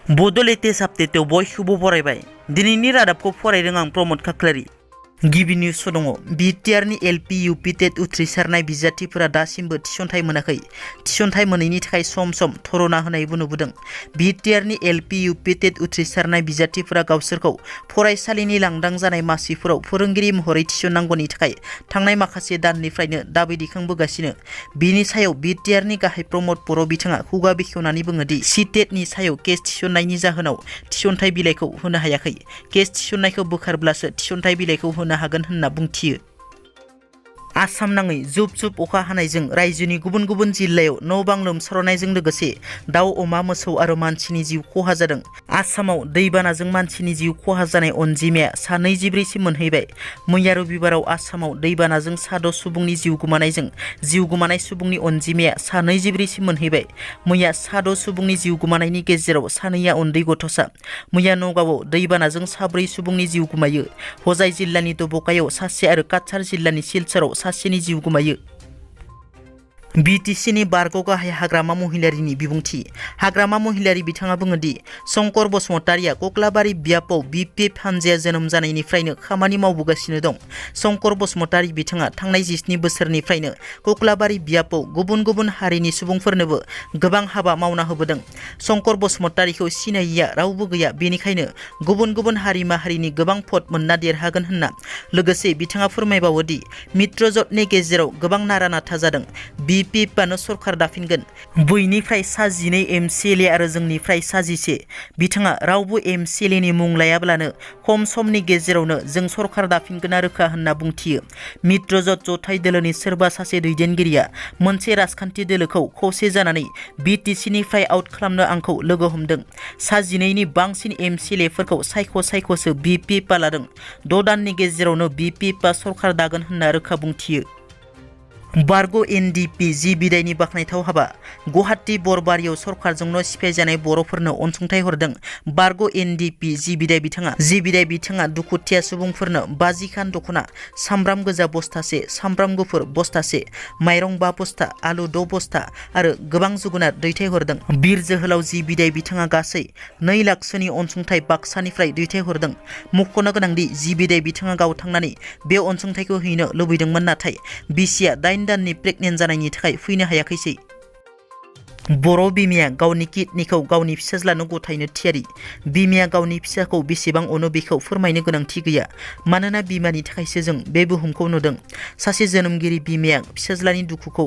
बड' लेटेस्ट आपडेटआव बयखौबो बरायबाय। दिनैनि रादाबखौ फरायदों आं प्रमद खाख्लारि। गिबि निउस दङ। बिटिआरनि एलपि इउपि टेट उथ्रिसारनाय बिजाथिफोरा दासिमबो थिसनथाइ मोनाखै। थिसनथाइ मोनैनि थाखाय सम सम धरना होनायबो नुबोदों। बिटिआरनि एलपि इउपि टेट उथ्रिसारनाय बिजाथिफोरा गावसोरखौ फरायसालिनि लांदां जानाय मासिफोराव फोरोंगिरि महरै थिसननांगौनि थाखाय थांनाय माखासे दाननिफ्रायनो दाबि दैखांबोगासिनो। बिनि सायाव बिटिआरनि गाहाय प्रमद बर' बिथाङा खुगा बेखेवनानै बुङोदि सिटेटनि सायाव केस थिसननायनि जाहोनाव थिसनथाइ बिलाइखौ होनो हायाखै। केस थिसननायखौ बोखारब्लासो थिसनथाइ बिलाइखौ होनो हागोन होनना बुंथियो। आसाम नाङै जुब जुब अखा हानायजों रायजोनि गुबुन गुबुन जिल्लायाव न' बां लोमसावनायजों लोगोसे दाउ अमा मोसौ आरो मानसिनि जिउ खहा जादों। आसामाव दैबानाजों मानसिनि जिउ खहा जानाय अनजिमाया 124सिम मोनहैबाय। मैया रबिबाराव आसामाव दैबानाजों 6 सुबुंनि जिउ गोमानायजों जिउ गोमानाय सुबुंनि अनजिमाया 124सिम मोनहैबाय। मैया 6 सुबुंनि जिउ गोमानायनि गेजेराव 2आ उन्दै गथ'सा। मैया नगावआव दैबानाजों 4 सुबुंनि जिउ गोमायो। हजाइ जिल्लानि दबकायाव सासे आरो काछार जिल्लानि सिलचराव सासेनि जिउ गोमायो। बिटिसिनि बारग' गाहाय हाग्रामा महिलारिनि बिबुंथि। हाग्रामा महिलारि बिथाङा बुङोदि शंकर बसुमतारिया कक्लाबारि बियापाव BPF हानजाया जोनोम जानायनिफ्रायनो खामानि मावबोगासिनो दं। शंकर बसुमतारि बिथाङा थांनाय 17 बोसोरनिफ्रायनो कक्लाबारि बियापाव गुबुन गुबुन हारिनि सुबुंफोरनोबो गोबां हाबा मावना होबोदों। शंकर बसुमतारिखौ सिनायिया रावबो गैया, बेनिखायनो गुबुन गुबुन हारि माहारिनि गोबां भट मोनना देरहागोन होनना। लोगोसे बिथाङा फोरमायबावोदि मित्रजोटनि गेजेराव गोबां नारा नाथा जादों। BPFआनो सरकार दाफिनगोन। बैनिफ्राय 12 MCLA आरो जोंनिफ्राय 11। बिथाङा रावबो MCLAनि मुं लायाब्लानो खम समनि गेजेरावनो जों सरकार दाफिनगोना रोखा होनना बुंथियो। मित्रजोट जथाय दोलोनि सोरबा सासे दैदेनगिरिया मोनसे राजखान्थि दोलोखौ खौसे जानानै बिटिसिनिफ्राय आउट खालामनो आंखौ लोगो हमदों। 12नि बांसिन MCLAफोरखौ सायख'सो BPFआ लादों। 6 दाननि गेजेरावनो BPFआ सरकार दागोन होनना रोखा बुंथियो। बारग' NDP जि बिदायनि बाख्नायथाव हाबा। गुवाहाटी बरबारियाव सरकारजोंनो सिफायजानाय बर'फोरनो अनसुंथाइ हरदों बारग' NDP जि बिदाय बिथाङा दुखुथिया सुबुंफोरनो 50 खान दख'ना, सामब्राम गोजा बस्थासे, सामब्राम गुफुर बस्थासे, माइरं 5 बस्ता, आलु 6 बस्ता आरो गोबां जोगोनार दैथायहरदों। बिर जोहोलाव जि बिदाय बिथाङा गासै 2 लाखसोनि अनसुंथाइ बाक्सानिफ्राय दैथायहरदों। मख'नो गोनांदि जि बिदाय बिथाङा गाव थांनानै बे अनसुंथाइखौ हैनो लुबैदोंमोन, नाथाय बिसिया 8 दाननि प्रेगनेन्ट जानायनि थाखाय फैनो हायाखैसै। बर' बिमाया गावनि किडनिखौ गावनि फिसाज्लानो गथायनो थियारि। बिमाया गावनि फिसाखौ बेसेबां अनो बेखौ फोरमायनो गोनांथि गैया, मानोना बिमानि थाखायसो जों बे बुहुमखौ नुदों। सासे जोनोमगिरि बिमाया फिसाज्लानि दुखुखौ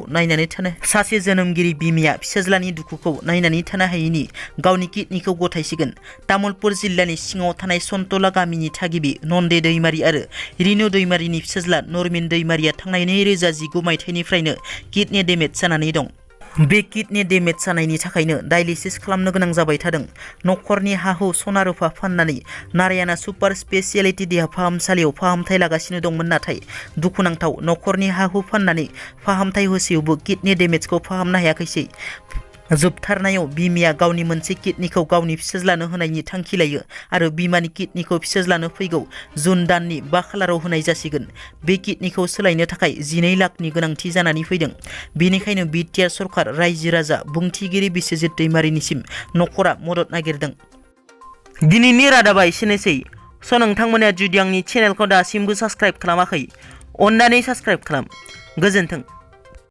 नायनानै थानो हायैनि गावनि किडनिखौ गथायसिगोन। तामुलपुर जिल्लानि सिङाव थानाय सन्तला गामिनि थागिबि नन्दे दैमारि आरो रिनु दैमारिनि फिसाज्ला नरमिन दैमारिया थांनाय 2019 मायथाइनिफ्रायनो किडनि डेमेज जानानै दं। बे किडनि डेमेज जानायनि थाखायनो डायलिसिस खालामनो गोनां जाबाय थादों। नखरनि हा-हु सना रुफा फाननानै नारायणा सुपार स्पेसियेलिटि देहा फाहामसालियाव फाहामथाय लागासिनो दंमोन, नाथाय दुखुनांथाव नखरनि हा-हु फाननानै फाहामथाय होसेयावबो किडनि डेमेजखौ फाहामनो हायाखैसै। जोबथारनायाव बिमाया गावनि मोनसे किडनिखौ गावनि फिसाज्लानो होनायनि थांखि लायो आरो बिमानि किडनिखौ फिसाज्लानो फैगौ जुन दाननि 5 खालाराव होनाय जासिगोन। बे किडनिखौ सोलायनो थाखाय 12 लाखनि गोनांथि जानानै फैदों। बेनिखायनो बिटिआर सरकार, रायजो राजा, बुंथिगिरि बिस्वजित दैमारिनिसिम नखरा मदद नागिरदों। दिनैनि रादाबा एसेनोसै। नोंथांमोना जुदि आंनि चेनेलखौ दासिमबो साबस्क्राइब खालामाखै, अन्नानै साबस्क्राइब खालाम। गोजोन्थों।